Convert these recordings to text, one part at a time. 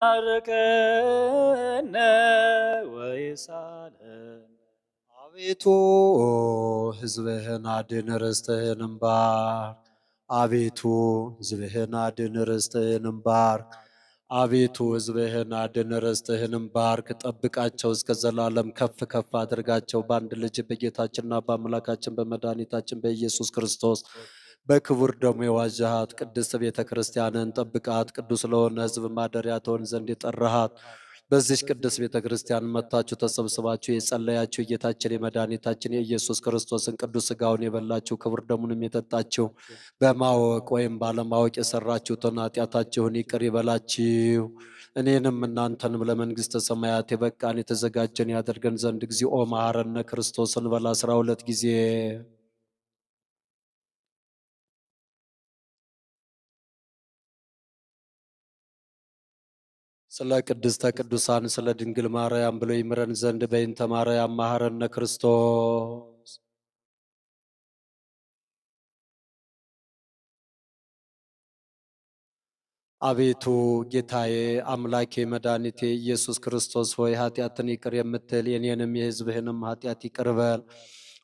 አርቀነ ወይሳለን። አቤቱ ሕዝብህን አድን ርስትህንም ባርክ። አቤቱ ሕዝብህን አድን ርስትህንም ባርክ። አቤቱ ሕዝብህን አድን ርስትህንም ባርክ። ጠብቃቸው እስከ ዘላለም ከፍ ከፍ አድርጋቸው። በአንድ ልጅ በጌታችንና በአምላካችን በመድኃኒታችን በኢየሱስ ክርስቶስ በክቡር ደሙ የዋዣሃት ቅድስት ቤተ ክርስቲያንን ጠብቃት። ቅዱስ ለሆነ ሕዝብ ማደሪያ ትሆን ዘንድ የጠራሃት በዚች ቅዱስ ቤተ ክርስቲያን መጥታችሁ ተሰብስባችሁ የጸለያችሁ የጌታችን የመድኃኒታችን የኢየሱስ ክርስቶስን ቅዱስ ሥጋውን የበላችሁ ክቡር ደሙንም የጠጣችሁ በማወቅ ወይም ባለማወቅ የሰራችሁትን ኃጢአታችሁን ይቅር ይበላችሁ። እኔንም እናንተንም ለመንግሥተ ሰማያት የበቃን የተዘጋጀን ያደርገን ዘንድ እግዚኦ መሐረነ ክርስቶስን በላ 12 ጊዜ ስለ ቅድስተ ቅዱሳን ስለ ድንግል ማርያም ብሎ ይምረን ዘንድ በእንተ ማርያም መሐረነ ክርስቶስ። አቤቱ ጌታዬ አምላኬ መድኃኒቴ ኢየሱስ ክርስቶስ ሆይ ኃጢአትን ይቅር የምትል የኔንም የሕዝብህንም ኃጢአት ይቅር በል።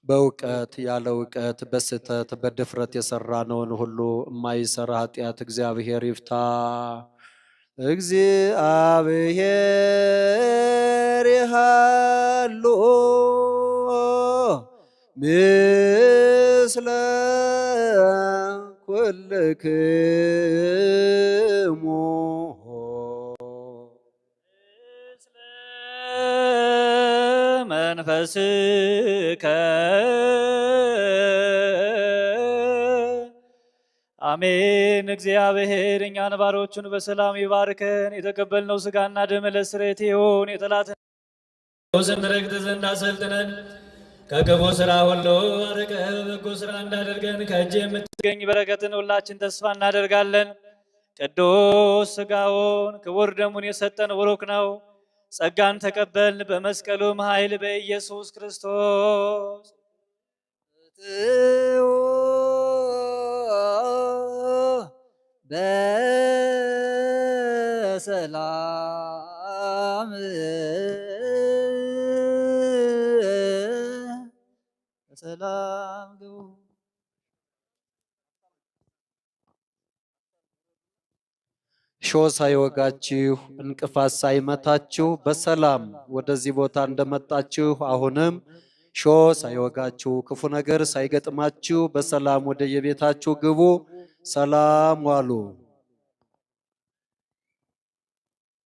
በእውቀት ያለ እውቀት በስህተት በድፍረት የሰራነውን ሁሉ የማይሰራ ኃጢአት እግዚአብሔር ይፍታ። እግዚአብሔር ይሃሉ ምስለ ኩልክሙ ምስለ መንፈስከ አሜን። እግዚአብሔር እኛን ባሮቹን በሰላም ይባርከን። የተቀበልነው ሥጋና ደም ለስርየት ይሁን። የጠላትን ስንረግጥ ዘንድ አሰልጥነን ከክፉ ሥራ ሁሉ አርቀህ በበጎ ሥራ እንዳደርገን ከእጅ የምትገኝ በረከትን ሁላችን ተስፋ እናደርጋለን። ቅዱስ ሥጋውን ክቡር ደሙን የሰጠን ቡሩክ ነው። ጸጋን ተቀበልን በመስቀሉም ኃይል በኢየሱስ ክርስቶስ በሰላም በሰላም ግቡ። ሾህ ሳይወጋችሁ እንቅፋት ሳይመታችሁ በሰላም ወደዚህ ቦታ እንደመጣችሁ አሁንም ሾህ ሳይወጋችሁ ክፉ ነገር ሳይገጥማችሁ በሰላም ወደ የቤታችሁ ግቡ። ሰላም ዋሉ።